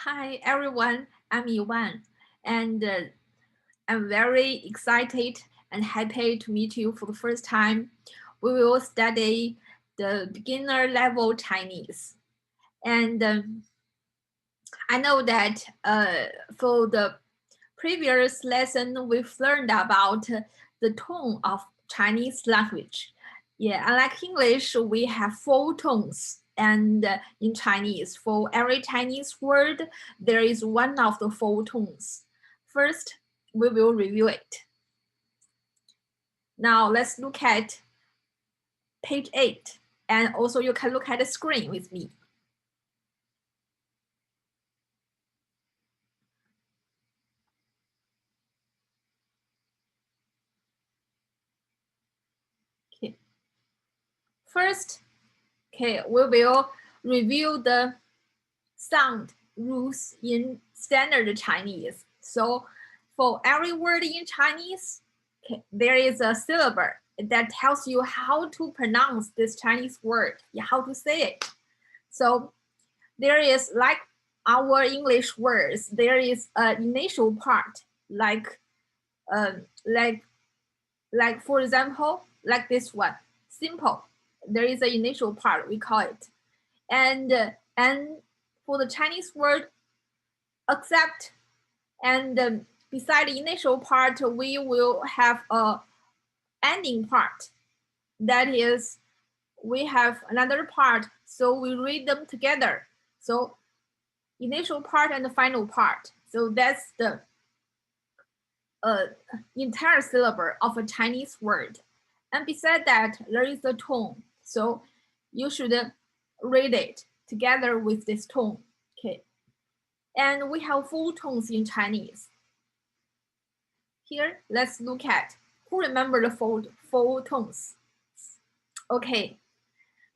Hi everyone, I'm Evenn, and I'm very excited and happy to meet you for the first time. We will study the beginner level Chinese, and I know that for the previous lesson we've learned about the tone of Chinese language. Yeah, unlike English, we have four tones. And in Chinese, for every Chinese word, there is one of the four tones. First, we will review it. Now let's look at page 8. And also you can look at the screen with me. Okay. First, okay, we will review the sound rules in standard Chinese. So for every word in Chinese, okay, there is a syllable that tells you how to pronounce this Chinese word, how to say it. So there is, like our English words, there is an initial part, like for example, like this one, simple. There is an initial part, we call it. And for the Chinese word accept, and beside the initial part, we will have a ending part. That is, we have another part, so we read them together. So initial part and the final part. So that's the entire syllable of a Chinese word. And beside that, there is a tone. So you should read it together with this tone. Okay. And we have four tones in Chinese. Here, let's look at who remember the four tones. Okay,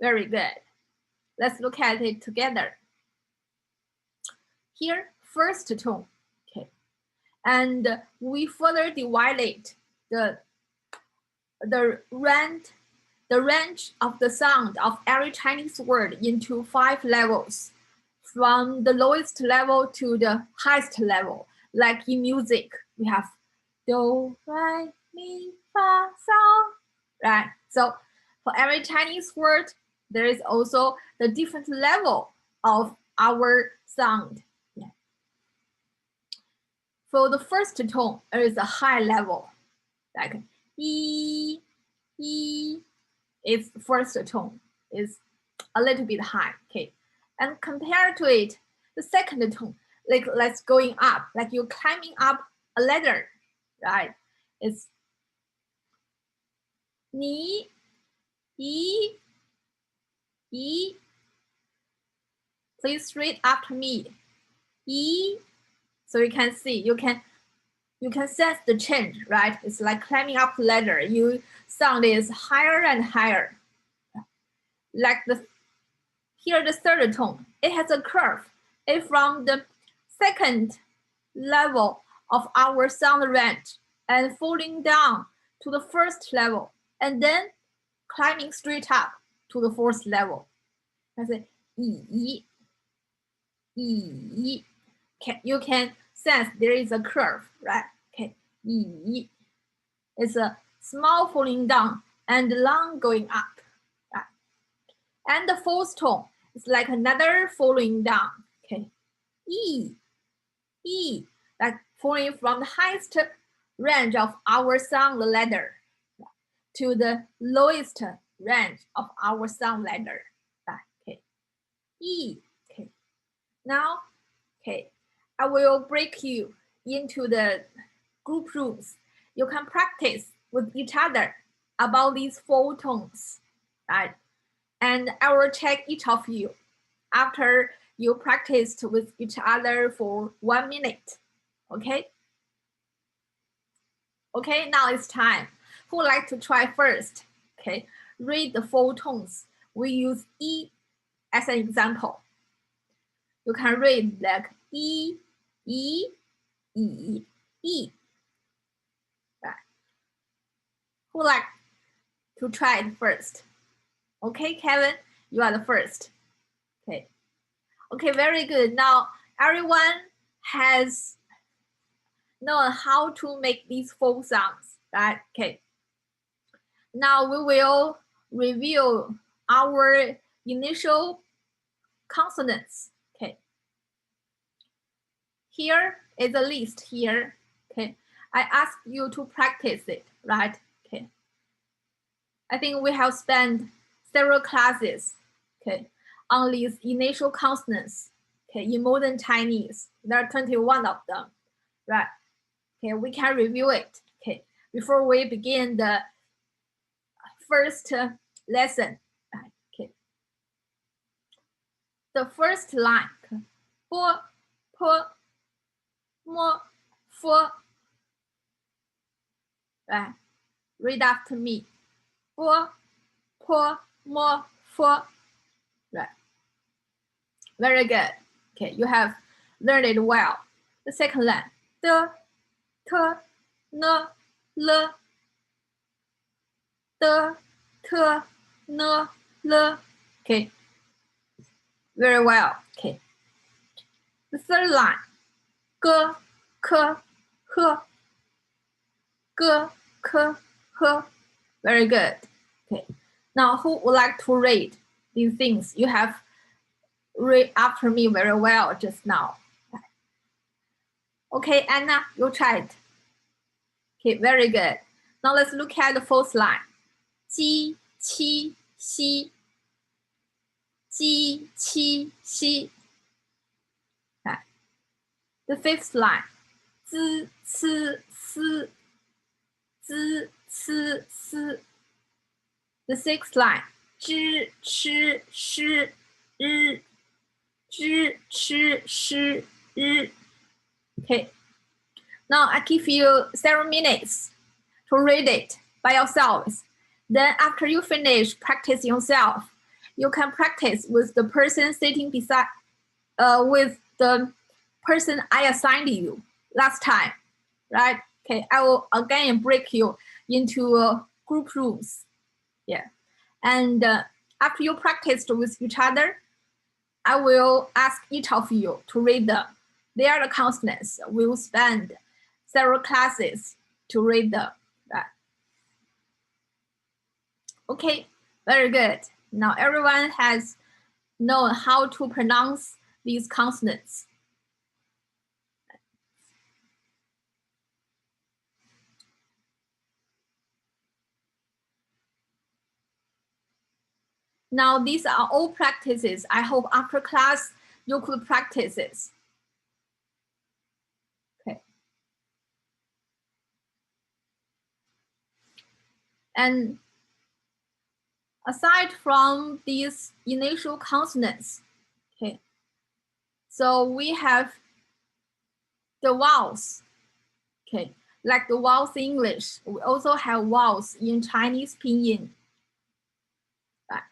very good. Let's look at it together. Here, first tone. Okay, and we further divide it the range of the sound of every Chinese word into 5 levels, from the lowest level to the highest level. Like in music, we have do, re, mi, fa, sol, right? So for every Chinese word, there is also the different level of our sound. Yeah. For the first tone, there is a high level, like E, its first tone is a little bit high, okay? And compared to it, the second tone, like let's going up, like you're climbing up a ladder, right? It's ni, yi, yi. Please read after me. Yi. So you can see, you can sense the change, right? It's like climbing up the ladder. Your sound is higher and higher. Like here the third tone, it has a curve. It from the second level of our sound range and falling down to the first level, and then climbing straight up to the fourth level. I say yi, yi. You can sense there is a curve, right? Okay, yi. It's a small falling down and long going up. Right? And the fourth tone is like another falling down. Okay, yi, like falling from the highest range of our sound ladder to the lowest range of our sound ladder. Okay, E. Okay, now, okay, I will break you into the group rooms. You can practice with each other about these four tones, right? And I will check each of you after you practiced with each other for 1 minute. Okay? Okay, now it's time. Who would like to try first? Okay, read the four tones. We use E as an example. You can read like E, E, E, E. Right. Who would like to try it first? Okay, Kevin, you are the first. Okay. Okay, very good. Now everyone has known how to make these 4 sounds, right? Okay. Now we will review our initial consonants. Okay. Here is a list here. Okay. I asked you to practice it, right? Okay. I think we have spent several classes, okay, on these initial consonants, okay, in modern Chinese. There are 21 of them, right? Okay, we can review it, okay, before we begin the first lesson. Okay. The first line, bo, po, mo, fo. Right? Read after me. Bo, po, mo, fo. Right. Very good. Okay, you have learned it well. The second line, de, te, ne, le. De, te, ne, le. Okay, very well. Okay. The third line, ge, ke, he. Ge, ke, he. Very good. Okay. Now, who would like to read these things? You have read after me very well just now. Okay, Anna, you try it. Okay, very good. Now let's look at the fourth line. Ji, qi, xi. Ji, qi, xi. Okay. The fifth line. Zi, ci, si. Zi, ci, si. The sixth line. Zhi, chi, shi, ri. Zhi, chi, shi, ri. Okay. Now I give you several minutes to read it by yourselves. Then after you finish practice yourself, you can practice with the person sitting beside, with the person I assigned you last time, right? Okay, I will again break you into group rooms. Yeah, and after you practiced with each other, I will ask each of you to read them. They are the consonants. We will spend several classes to read them. Right? Okay, very good. Now everyone has known how to pronounce these consonants. Now these are all practices. I hope after class you could practice this. Okay. And aside from these initial consonants, okay, so we have the vowels, okay, like the vowels in English. We also have vowels in Chinese pinyin. Right?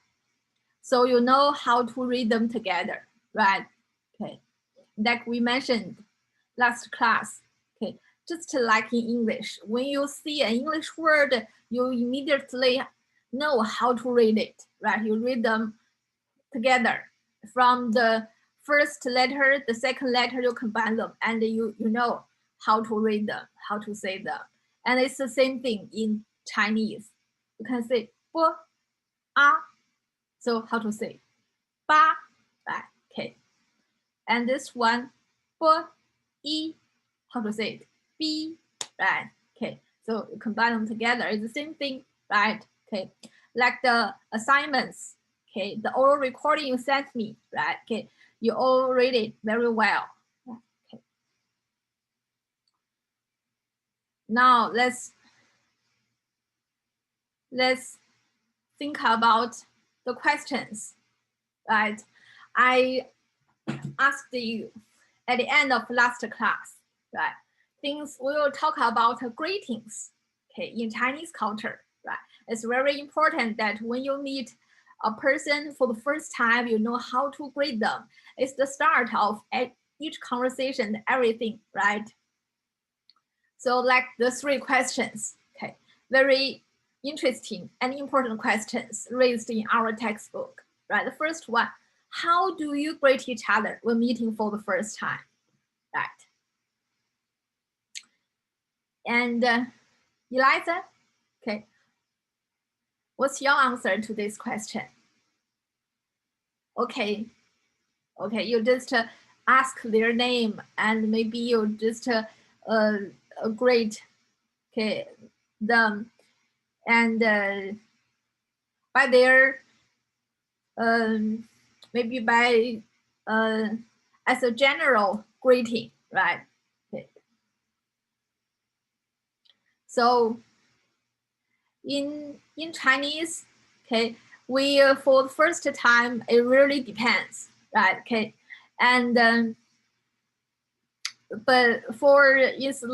So you know how to read them together, right? Okay, like we mentioned last class, okay, just like in English, when you see an English word, you immediately know how to read it, right? You read them together from the first letter, the second letter, you combine them, and you know how to read them, how to say them. And it's the same thing in Chinese. You can say bo, a. So how to say ba, right? Okay. And this one, bo, i. How to say it? B, right? Okay. So you combine them together. It's the same thing, right? Okay. Like the assignments, okay, the oral recording you sent me, right? Okay, you all read it very well. Okay. Now let's think about the questions, right? I asked you at the end of last class, right? Things we will talk about greetings, okay, in Chinese culture, right? It's very important that when you meet a person for the first time, you know how to greet them. It's the start of each conversation, everything, right? So like the 3 questions, okay, very interesting and important questions raised in our textbook, right? The first one, how do you greet each other when meeting for the first time, right? And Eliza, okay, what's your answer to this question? Okay, you just ask their name, and maybe you just greet, okay, them, and by their maybe by as a general greeting, right? Okay. So in Chinese, okay, we for the first time, it really depends, right? Okay, and but for is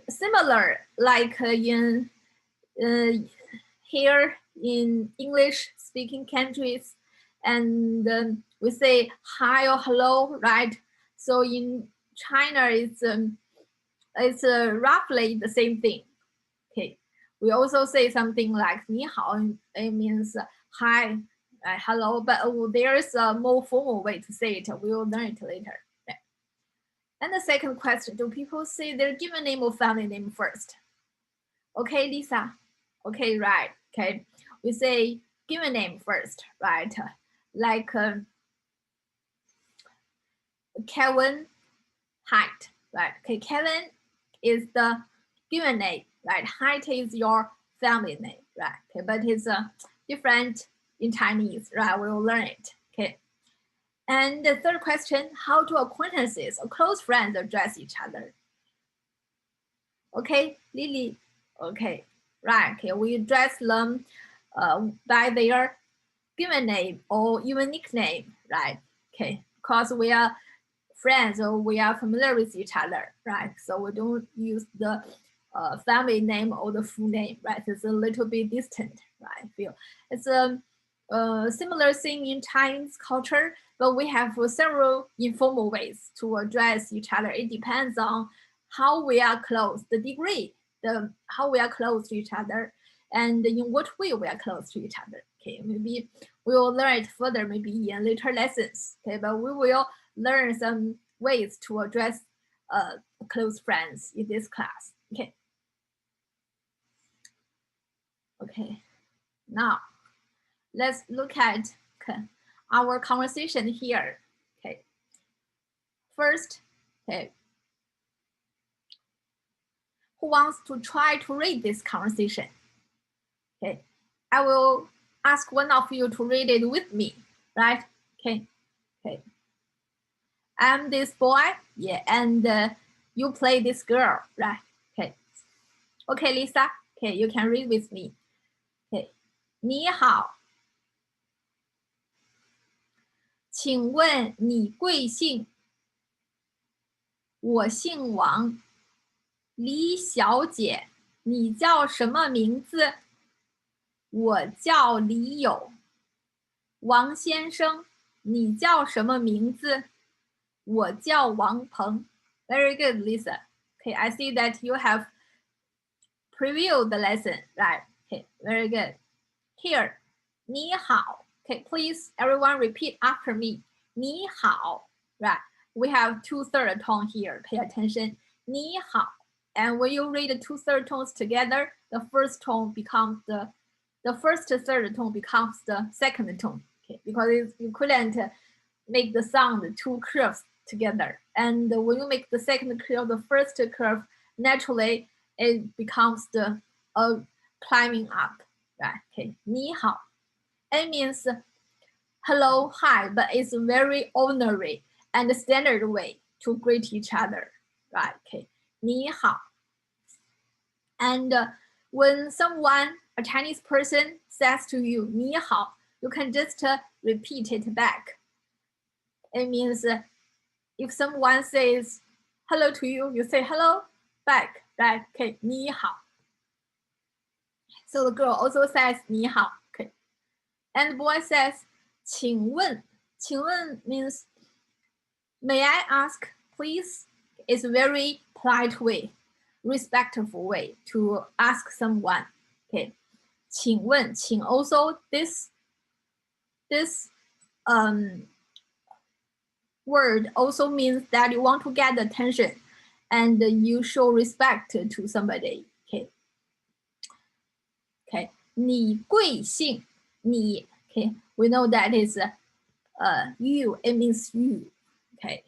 similar like in here in English speaking countries, and we say hi or hello, right? So in China, it's roughly the same thing. Okay, we also say something like 你好, it means hi, hello, but there's a more formal way to say it. We will learn it later. Okay. And the second question, do people say their given name or family name first? Okay, Lisa. Okay, right. Okay, we say given name first, right? Like Kevin Height, right? Okay, Kevin is the given name, right? Height is your family name, right? Okay, but it's different in Chinese, right? We will learn it. Okay. And the third question, how do acquaintances or close friends address each other? Okay, Lily. Okay, right. Okay, we address them by their given name or even nickname, right? Okay, because we are friends or we are familiar with each other, right? So we don't use the family name or the full name, right? It's a little bit distant, right? I feel it's a similar thing in Chinese culture, but we have several informal ways to address each other. It depends on how we are close, the degree, how we are close to each other, and in what way we are close to each other. Okay, maybe we will learn it further, maybe in later lessons. Okay, but we will learn some ways to address close friends in this class. Okay. Okay. Now, let's look at our conversation here. Okay. First, okay. Who wants to try to read this conversation? Okay. I will ask one of you to read it with me, right? Okay. Okay. I'm this boy, yeah, and you play this girl, right? Okay. Okay, Lisa. Okay, you can read with me. Okay. 你好，请问你贵姓？我姓王。李小姐，你叫什么名字？我叫李友。王先生，你叫什么名字？我叫王鹏。Very good, Lisa. Okay, I see that you have previewed the lesson, right? Okay, very good. Here, 你好. Okay, please, everyone repeat after me. 你好, right? We have two third tone here. Pay attention. 你好. And when you read the two third tones together, the first tone becomes the first third tone becomes the second tone. Okay, because you couldn't make the sound two curves together. And when you make the second curve, the first curve, naturally it becomes the climbing up. Right? Okay, 你好. It means hello, hi, but it's a very ordinary and standard way to greet each other. Right? Okay, 你好. And when someone, a Chinese person, says to you 你好, you can just repeat it back. It means if someone says hello to you, you say hello back, right? Okay, 你好. So the girl also says 你好, okay. And the boy says 请问. 请问 means may I ask, please? It's a very polite way, respectful way to ask someone. Okay. 请问, 请 also this word also means that you want to get attention and you show respect to somebody. Okay. Okay. 你贵姓? 你. Okay. We know that is you. It means you. Okay.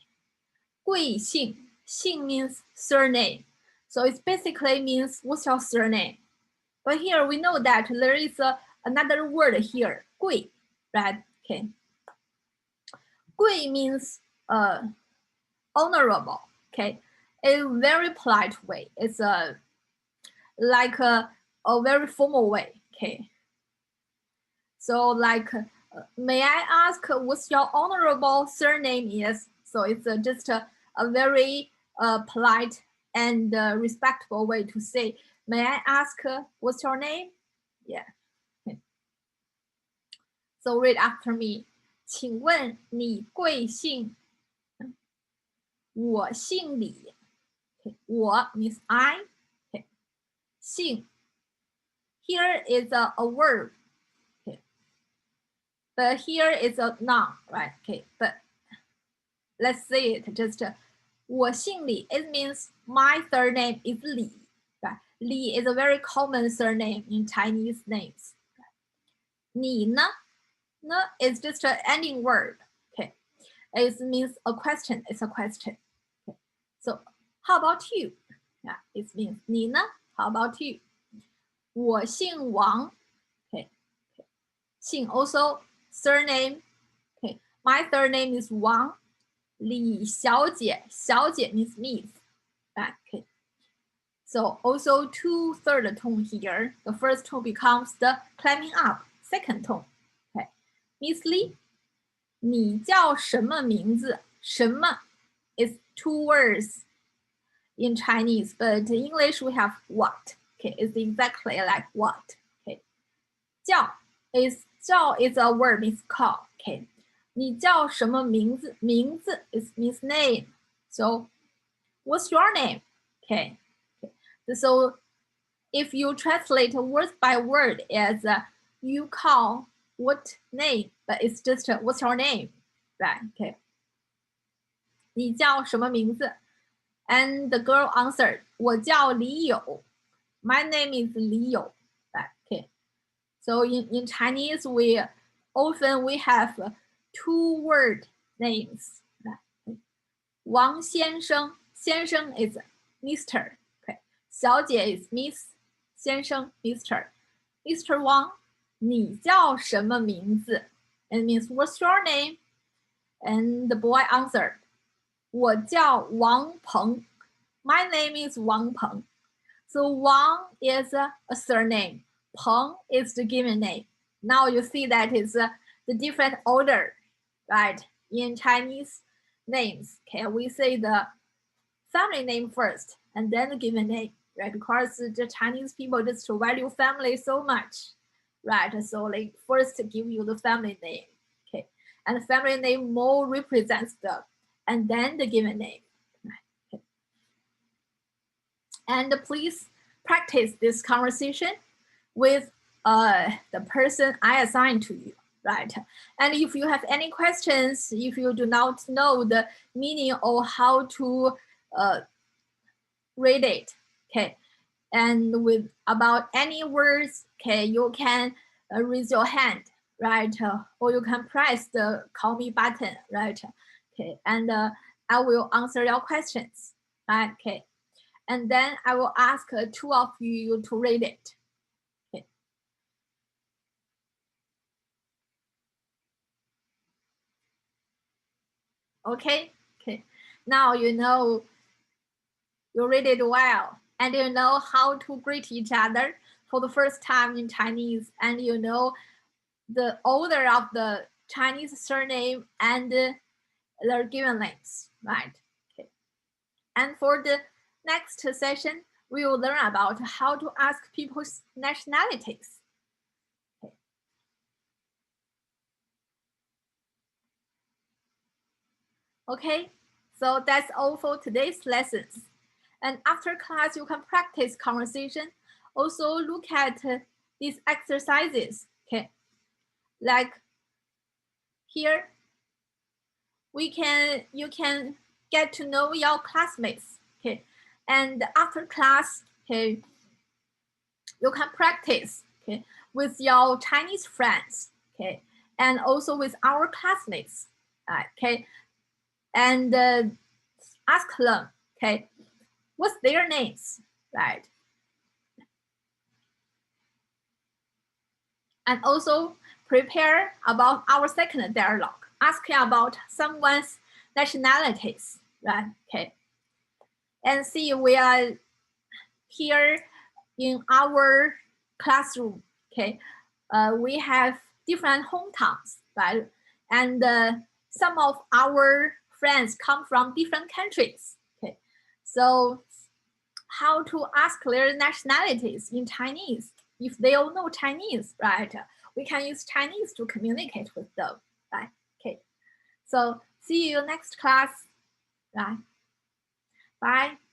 贵姓. 姓 means surname. So it basically means what's your surname. But here we know that there is another word here. 贵. Right? Okay. 贵 means honorable. Okay. In a very polite way. It's like a very formal way. Okay. So like, may I ask what's your honorable surname is? So it's just a very polite and respectful way to say, may I ask what's your name? Yeah. Okay. So read after me. 请问你贵姓? 我姓李. Okay. 我 means I. Okay. 姓. Here is a verb. Okay. But here is a noun, right? Okay. But let's say it just 我姓李. It means my surname is Li. Right? Li is a very common surname in Chinese names. 你呢? Ne is just an ending word. Okay. It means a question. It's a question. Okay. So how about you? Yeah, it means 你呢? How about you? 我姓王. Okay. Xing also surname. Okay. My surname is Wang. 李小姐. 小姐 means Miss. Okay. So also 2/3 tone here. The first tone becomes the climbing up. Second tone. Okay. Miss Li, 你叫什么名字? 什么 is 2 words in Chinese, but in English we have what. Okay, it's exactly like what. Okay. 叫 is a word, means call. Okay. 你叫什么名字? 名字 is means name. So what's your name? Okay. So if you translate word by word as you call what name, but it's just what's your name, right? Okay. 你叫什么名字? And the girl answered, 我叫李友. My name is Li You. Right? Okay. So in Chinese, we often have 2 word names. Right? 王先生. 先生 is Mr. Okay. 小姐 is Miss. 先生 Mr. Mr. Wang, 你叫什么名字? It means what's your name? And the boy answered, 我叫王鹏. My name is Wang Peng. So Wang is a surname. Peng is the given name. Now you see that is the different order, right? In Chinese names, okay, we say the family name first and then the given name, right? Because the Chinese people just value family so much, right? So they first give you the family name, okay? And the family name more represents and then the given name. Okay. And please practice this conversation with the person I assigned to you, right? And if you have any questions, if you do not know the meaning or how to read it, okay, and with about any words, okay, you can raise your hand, right? Or you can press the call me button, right? Okay, and I will answer your questions, right? Okay, and then I will ask 2 of you to read it. Okay. Okay. Okay. Now you know you read it well, and you know how to greet each other for the first time in Chinese, and you know the order of the Chinese surname and their given names, right? Okay. And for the next session, we will learn about how to ask people's nationalities. Okay. Okay, so that's all for today's lessons. And after class, you can practice conversation. Also look at these exercises, okay? Like here, you can get to know your classmates, okay? And after class, okay, you can practice, okay, with your Chinese friends, okay, and also with our classmates, okay, and ask them, okay, what's their names, right? And also prepare about our second dialogue, asking about someone's nationalities, right? Okay. And see, we are here in our classroom, okay? We have different hometowns, right? And some of our friends come from different countries, okay? So how to ask their nationalities in Chinese? If they all know Chinese, right? We can use Chinese to communicate with them, right? Okay. So see you next class, right? Bye.